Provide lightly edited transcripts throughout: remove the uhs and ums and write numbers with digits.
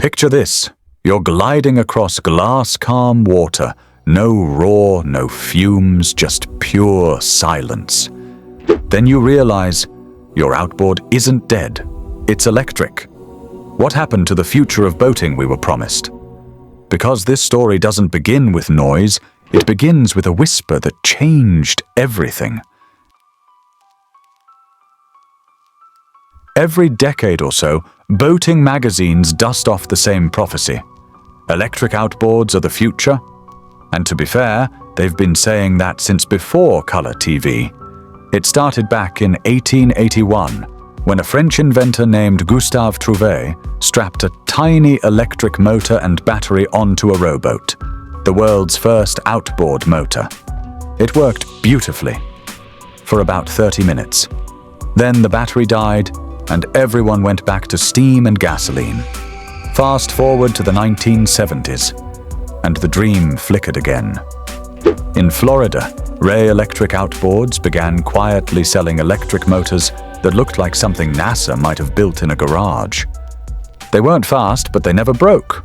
Picture this. You're gliding across glass-calm water. No roar, no fumes, just pure silence. Then you realize your outboard isn't dead. It's electric. What happened to the future of boating we were promised? Because this story doesn't begin with noise, it begins with a whisper that changed everything. Every decade or so, boating magazines dust off the same prophecy. Electric outboards are the future. And to be fair, they've been saying that since before color TV. It started back in 1881, when a French inventor named Gustave Trouvé strapped a tiny electric motor and battery onto a rowboat, the world's first outboard motor. It worked beautifully for about 30 minutes. Then the battery died, and everyone went back to steam and gasoline. Fast forward to the 1970s, and the dream flickered again. In Florida, Ray Electric Outboards began quietly selling electric motors that looked like something NASA might have built in a garage. They weren't fast, but they never broke.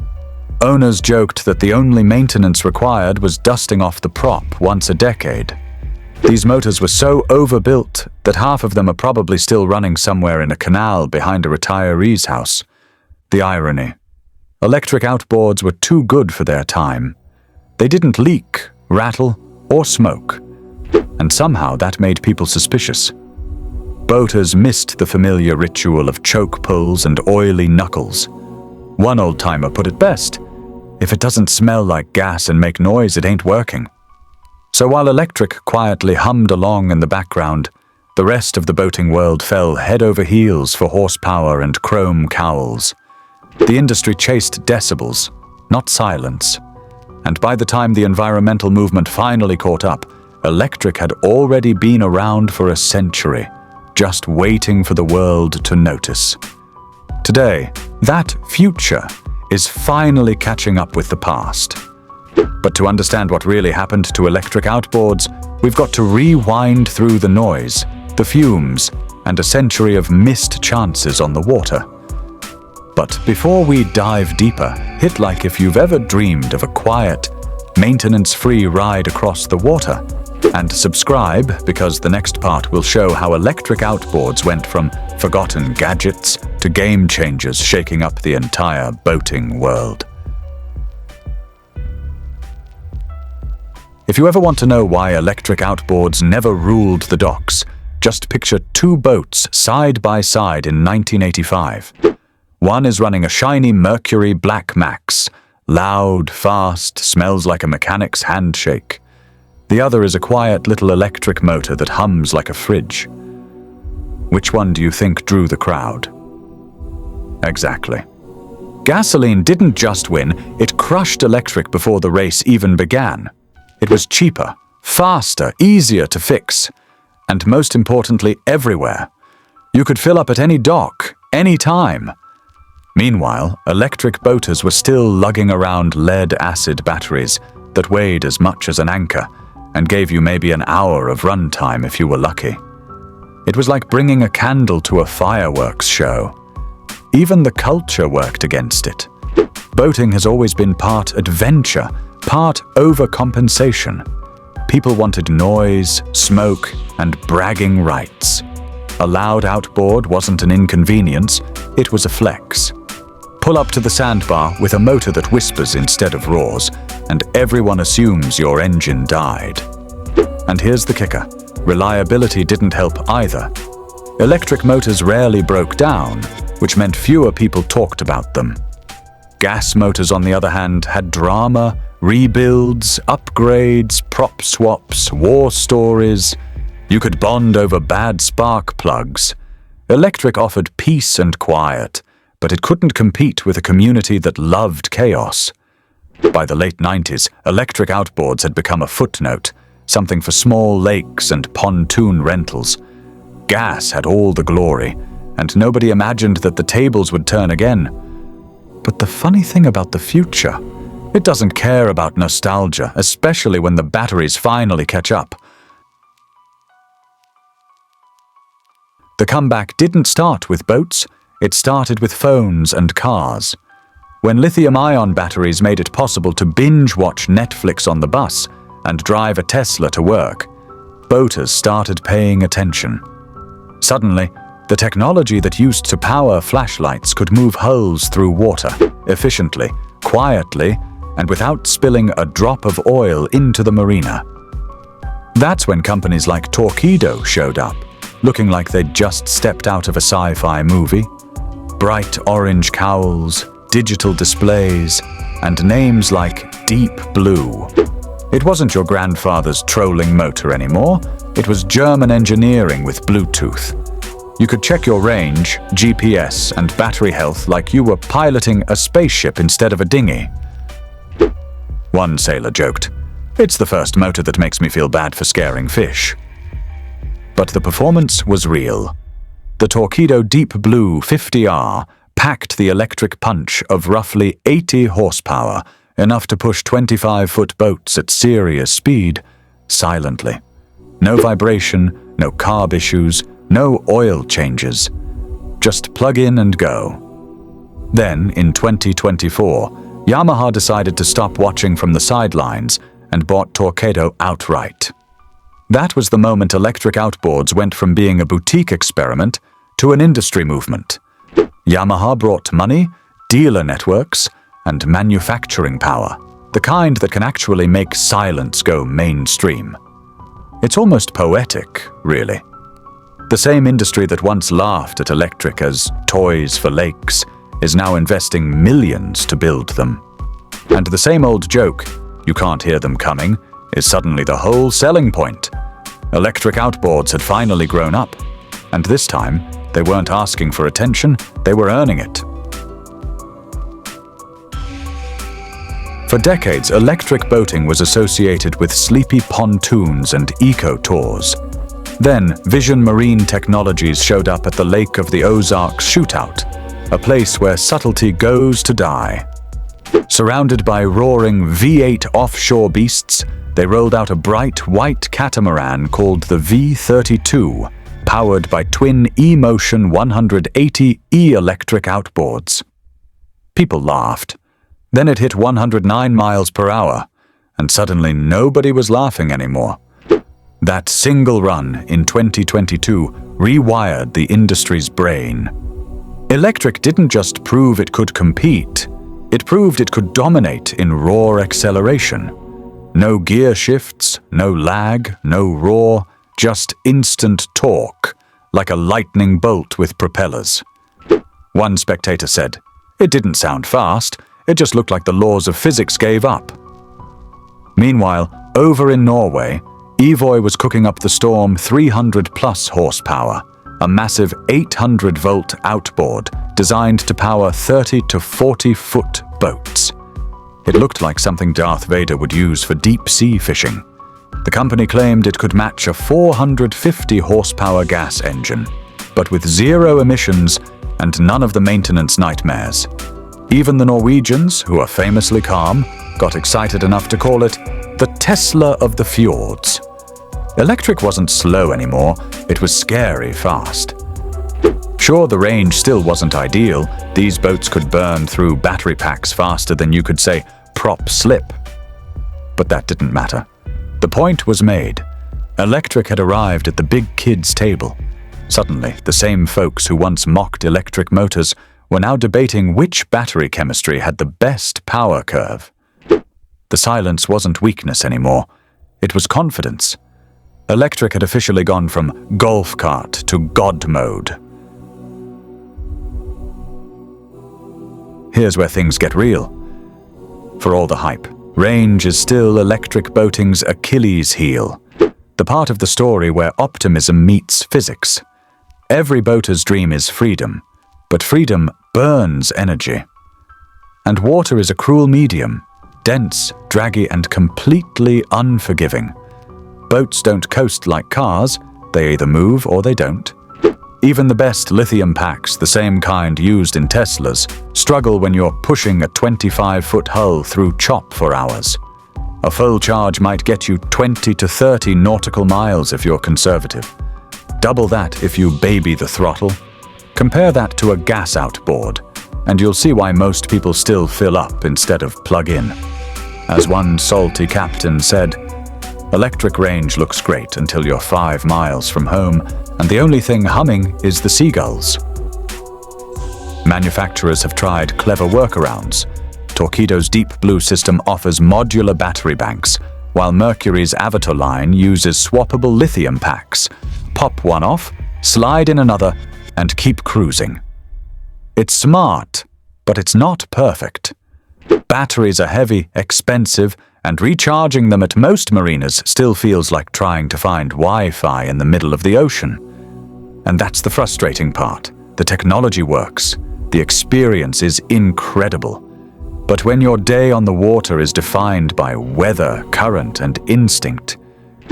Owners joked that the only maintenance required was dusting off the prop once a decade. These motors were so overbuilt that half of them are probably still running somewhere in a canal behind a retiree's house. The irony. Electric outboards were too good for their time. They didn't leak, rattle, or smoke. And somehow that made people suspicious. Boaters missed the familiar ritual of choke pulls and oily knuckles. One old-timer put it best: if it doesn't smell like gas and make noise, it ain't working. So while electric quietly hummed along in the background, the rest of the boating world fell head over heels for horsepower and chrome cowls. The industry chased decibels, not silence. And by the time the environmental movement finally caught up, electric had already been around for a century, just waiting for the world to notice. Today, that future is finally catching up with the past. But to understand what really happened to electric outboards, we've got to rewind through the noise, the fumes, and a century of missed chances on the water. But before we dive deeper, hit like if you've ever dreamed of a quiet, maintenance-free ride across the water. And subscribe, because the next part will show how electric outboards went from forgotten gadgets to game changers shaking up the entire boating world. If you ever want to know why electric outboards never ruled the docks, just picture two boats side by side in 1985. One is running a shiny Mercury Black Max, loud, fast, smells like a mechanic's handshake. The other is a quiet little electric motor that hums like a fridge. Which one do you think drew the crowd? Exactly. Gasoline didn't just win, it crushed electric before the race even began. It was cheaper, faster, easier to fix, and most importantly, everywhere. You could fill up at any dock, any time. Meanwhile, electric boaters were still lugging around lead-acid batteries that weighed as much as an anchor and gave you maybe an hour of run time if you were lucky. It was like bringing a candle to a fireworks show. Even the culture worked against it. Boating has always been part adventure, part overcompensation. People wanted noise, smoke, and bragging rights. A loud outboard wasn't an inconvenience, it was a flex. Pull up to the sandbar with a motor that whispers instead of roars, and everyone assumes your engine died. And here's the kicker: reliability didn't help either. Electric motors rarely broke down, which meant fewer people talked about them. Gas motors, on the other hand, had drama, rebuilds, upgrades, prop swaps, war stories. You could bond over bad spark plugs. Electric offered peace and quiet, but it couldn't compete with a community that loved chaos. By the late 90s, electric outboards had become a footnote, something for small lakes and pontoon rentals. Gas had all the glory, and nobody imagined that the tables would turn again. But the funny thing about the future, it doesn't care about nostalgia, especially when the batteries finally catch up. The comeback didn't start with boats, it started with phones and cars. When lithium-ion batteries made it possible to binge-watch Netflix on the bus and drive a Tesla to work, boaters started paying attention. Suddenly, the technology that used to power flashlights could move hulls through water, efficiently, quietly, and without spilling a drop of oil into the marina. That's when companies like Torqeedo showed up, looking like they'd just stepped out of a sci-fi movie. Bright orange cowls, digital displays, and names like Deep Blue. It wasn't your grandfather's trolling motor anymore. It was German engineering with Bluetooth. You could check your range, GPS, and battery health like you were piloting a spaceship instead of a dinghy. One sailor joked, "It's the first motor that makes me feel bad for scaring fish." But the performance was real. The Torqeedo Deep Blue 50R packed the electric punch of roughly 80 horsepower, enough to push 25-foot boats at serious speed, silently. No vibration, no carb issues, no oil changes. Just plug in and go. Then, in 2024, Yamaha decided to stop watching from the sidelines and bought Torqeedo outright. That was the moment Electric Outboards went from being a boutique experiment to an industry movement. Yamaha brought money, dealer networks, and manufacturing power, the kind that can actually make silence go mainstream. It's almost poetic, really. The same industry that once laughed at electric as toys for lakes is now investing millions to build them. And the same old joke, "You can't hear them coming," is suddenly the whole selling point. Electric Outboards had finally grown up, and this time, they weren't asking for attention, they were earning it. For decades, electric boating was associated with sleepy pontoons and eco-tours. Then, Vision Marine Technologies showed up at the Lake of the Ozarks shootout, a place where subtlety goes to die. Surrounded by roaring V8 offshore beasts, they rolled out a bright white catamaran called the V32, powered by twin E-Motion 180 E-electric outboards. People laughed. Then it hit 109 miles per hour, and suddenly nobody was laughing anymore. That single run in 2022 rewired the industry's brain. Electric didn't just prove it could compete, it proved it could dominate in raw acceleration. No gear shifts, no lag, no roar, just instant torque, like a lightning bolt with propellers. One spectator said, "It didn't sound fast, it just looked like the laws of physics gave up." Meanwhile, over in Norway, Evoy was cooking up the Storm 300-plus horsepower, a massive 800-volt outboard designed to power 30 to 40-foot boats. It looked like something Darth Vader would use for deep-sea fishing. The company claimed it could match a 450-horsepower gas engine, but with zero emissions and none of the maintenance nightmares. Even the Norwegians, who are famously calm, got excited enough to call it the Tesla of the fjords. Electric wasn't slow anymore, it was scary fast. Sure, the range still wasn't ideal. These boats could burn through battery packs faster than you could say, prop slip. But that didn't matter. The point was made. Electric had arrived at the big kids' table. Suddenly, the same folks who once mocked electric motors were now debating which battery chemistry had the best power curve. The silence wasn't weakness anymore. It was confidence. Electric had officially gone from golf cart to God mode. Here's where things get real. For all the hype, range is still electric boating's Achilles heel, the part of the story where optimism meets physics. Every boater's dream is freedom, but freedom burns energy. And water is a cruel medium, dense, draggy, and completely unforgiving. Boats don't coast like cars, they either move or they don't. Even the best lithium packs, the same kind used in Teslas, struggle when you're pushing a 25-foot hull through chop for hours. A full charge might get you 20 to 30 nautical miles if you're conservative. Double that if you baby the throttle. Compare that to a gas outboard. and you'll see why most people still fill up instead of plug in. As one salty captain said, "Electric range looks great until you're 5 miles from home, and the only thing humming is the seagulls." Manufacturers have tried clever workarounds. Torqeedo's Deep Blue system offers modular battery banks, while Mercury's Avatar line uses swappable lithium packs. Pop one off, slide in another, and keep cruising. It's smart, but it's not perfect. Batteries are heavy, expensive, and recharging them at most marinas still feels like trying to find Wi-Fi in the middle of the ocean. And that's the frustrating part. The technology works. The experience is incredible. But when your day on the water is defined by weather, current, and instinct,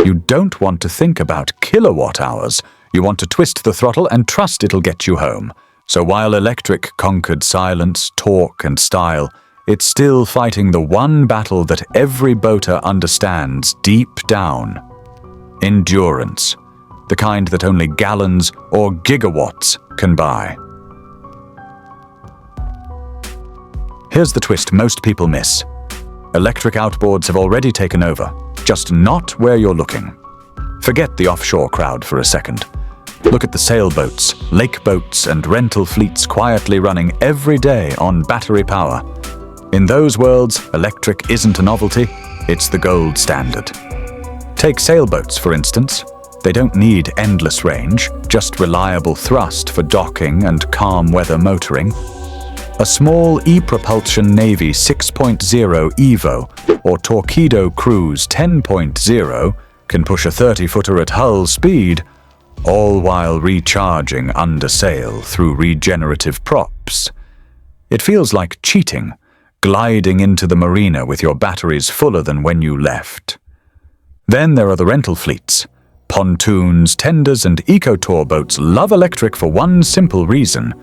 you don't want to think about kilowatt hours. You want to twist the throttle and trust it'll get you home. So while electric conquered silence, torque, and style, it's still fighting the one battle that every boater understands deep down: endurance, the kind that only gallons or gigawatts can buy. Here's the twist most people miss. Electric outboards have already taken over, just not where you're looking. Forget the offshore crowd for a second. Look at the sailboats, lake boats, and rental fleets quietly running every day on battery power. In those worlds, electric isn't a novelty, it's the gold standard. Take sailboats, for instance. They don't need endless range, just reliable thrust for docking and calm weather motoring. A small e-propulsion Navy 6.0 Evo or Torqeedo Cruise 10.0 can push a 30-footer at hull speed, all while recharging under sail through regenerative props. It feels like cheating, gliding into the marina with your batteries fuller than when you left. Then there are the rental fleets. Pontoons, tenders, and eco-tour boats love electric for one simple reason: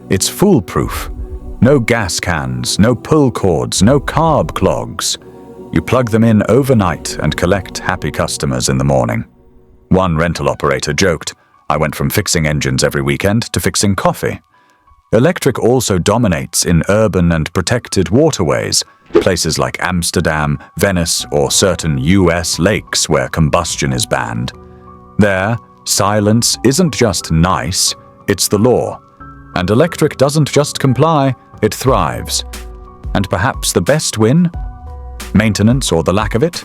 it's foolproof. No gas cans, no pull cords, no carb clogs. You plug them in overnight and collect happy customers in the morning. One rental operator joked, "I went from fixing engines every weekend to fixing coffee." Electric also dominates in urban and protected waterways, places like Amsterdam, Venice, or certain US lakes where combustion is banned. There, silence isn't just nice, it's the law. And electric doesn't just comply, it thrives. And perhaps the best win? Maintenance or the lack of it?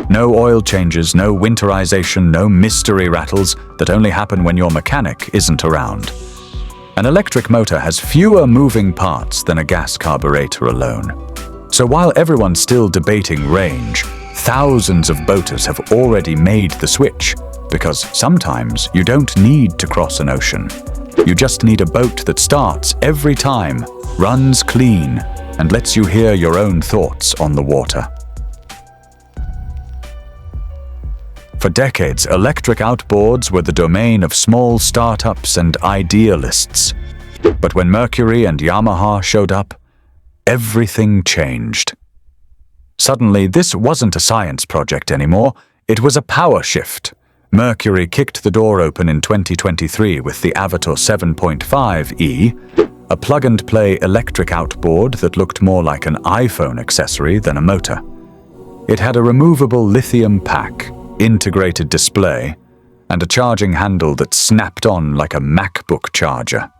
No oil changes, no winterization, no mystery rattles that only happen when your mechanic isn't around. An electric motor has fewer moving parts than a gas carburetor alone. So while everyone's still debating range, thousands of boaters have already made the switch, because sometimes you don't need to cross an ocean. You just need a boat that starts every time, runs clean, and lets you hear your own thoughts on the water. For decades, electric outboards were the domain of small startups and idealists. But when Mercury and Yamaha showed up, everything changed. Suddenly, this wasn't a science project anymore, it was a power shift. Mercury kicked the door open in 2023 with the Avatar 7.5e, a plug-and-play electric outboard that looked more like an iPhone accessory than a motor. It had a removable lithium pack, integrated display, and a charging handle that snapped on like a MacBook charger.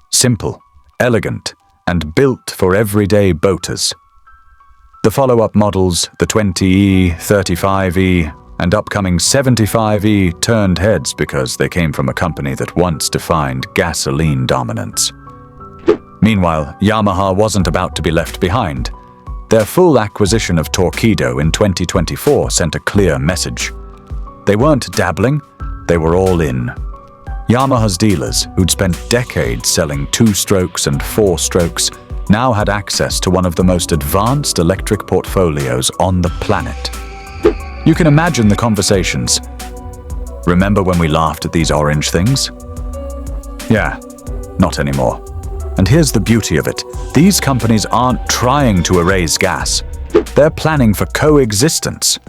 Simple, elegant, and built for everyday boaters. The follow-up models, the 20e, 35e, and upcoming 75e turned heads because they came from a company that once defined gasoline dominance. Meanwhile, Yamaha wasn't about to be left behind. Their full acquisition of Torqeedo in 2024 sent a clear message. They weren't dabbling, they were all in. Yamaha's dealers, who'd spent decades selling 2-strokes and 4-strokes, now had access to one of the most advanced electric portfolios on the planet. You can imagine the conversations. "Remember when we laughed at these orange things?" Yeah, not anymore. And here's the beauty of it. These companies aren't trying to erase gas. They're planning for coexistence.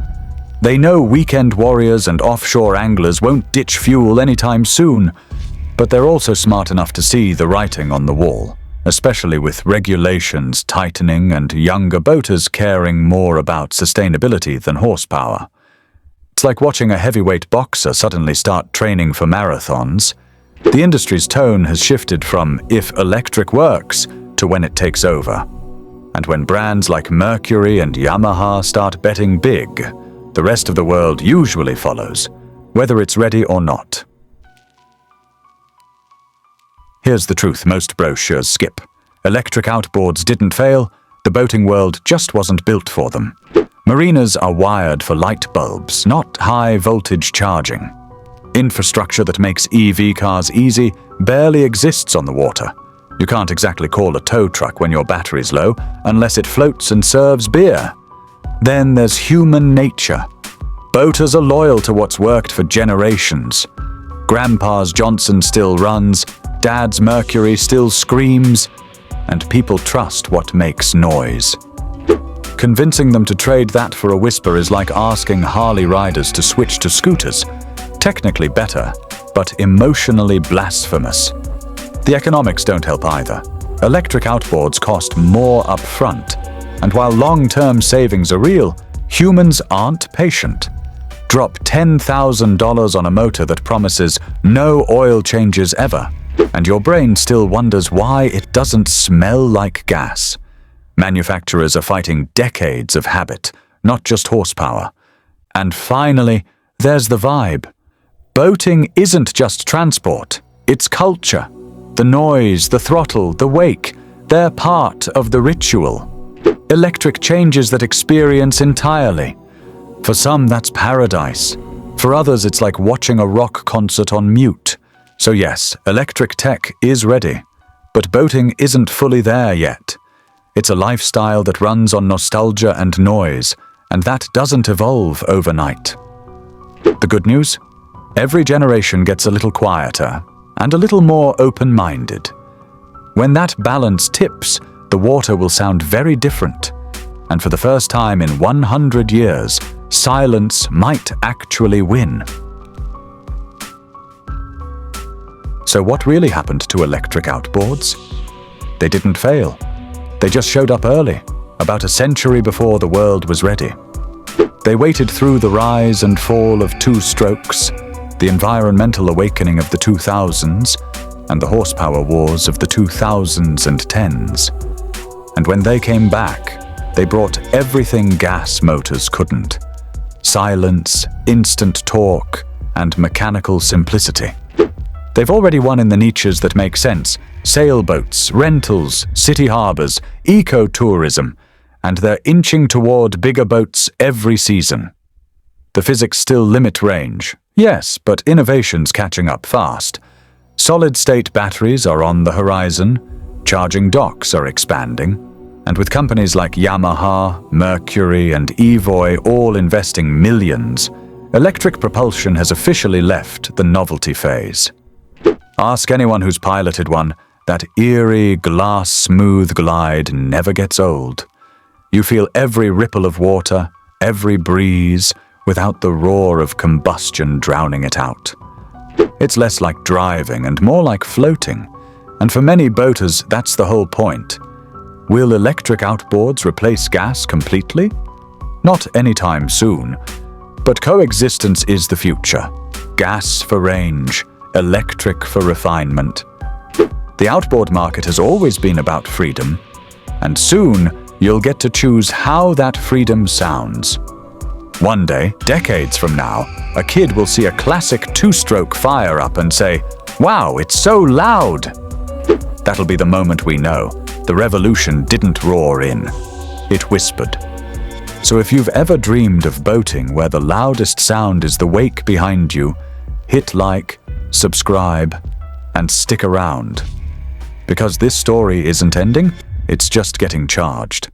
They know weekend warriors and offshore anglers won't ditch fuel anytime soon, but they're also smart enough to see the writing on the wall. especially with regulations tightening and younger boaters caring more about sustainability than horsepower. It's like watching a heavyweight boxer suddenly start training for marathons. The industry's tone has shifted from "if electric works" to "when it takes over." And when brands like Mercury and Yamaha start betting big, the rest of the world usually follows, whether it's ready or not. Here's the truth most brochures skip. Electric outboards didn't fail, the boating world just wasn't built for them. Marinas are wired for light bulbs, not high-voltage charging. Infrastructure that makes EV cars easy barely exists on the water. You can't exactly call a tow truck when your battery's low, unless it floats and serves beer. Then there's human nature. Boaters are loyal to what's worked for generations. Grandpa's Johnson still runs, Dad's Mercury still screams, and people trust what makes noise. Convincing them to trade that for a whisper is like asking Harley riders to switch to scooters. Technically better, but emotionally blasphemous. The economics don't help either. Electric outboards cost more up front, and while long-term savings are real, humans aren't patient. Drop $10,000 on a motor that promises no oil changes ever, and your brain still wonders why it doesn't smell like gas. Manufacturers are fighting decades of habit, not just horsepower. And finally, there's the vibe. Boating isn't just transport, it's culture. The noise, the throttle, the wake, they're part of the ritual. Electric changes that experience entirely. For some, that's paradise. For others, it's like watching a rock concert on mute. So yes, electric tech is ready, but boating isn't fully there yet. It's a lifestyle that runs on nostalgia and noise, and that doesn't evolve overnight. The good news? Every generation gets a little quieter and a little more open-minded. When that balance tips, the water will sound very different. And for the first time in 100 years, silence might actually win. So what really happened to electric outboards? They didn't fail. They just showed up early, about a century before the world was ready. They waited through the rise and fall of two-strokes, the environmental awakening of the 2000s, and the horsepower wars of the 2000s and 10s. And when they came back, they brought everything gas motors couldn't. Silence, instant torque, and mechanical simplicity. They've already won in the niches that make sense: sailboats, rentals, city harbors, eco-tourism, and they're inching toward bigger boats every season. The physics still limit range, yes, but innovation's catching up fast. Solid-state batteries are on the horizon, charging docks are expanding, and with companies like Yamaha, Mercury, and Evoy all investing millions, electric propulsion has officially left the novelty phase. Ask anyone who's piloted one, that eerie, glass-smooth glide never gets old. You feel every ripple of water, every breeze, without the roar of combustion drowning it out. It's less like driving and more like floating, and for many boaters, that's the whole point. Will electric outboards replace gas completely? Not anytime soon, but coexistence is the future. Gas for range, electric for refinement. The outboard market has always been about freedom, and soon you'll get to choose how that freedom sounds. One day, decades from now, a kid will see a classic two-stroke fire up and say, "Wow, it's so loud!" That'll be the moment we know the revolution didn't roar in, it whispered. So if you've ever dreamed of boating where the loudest sound is the wake behind you, hit like, subscribe, and stick around. Because this story isn't ending, it's just getting charged.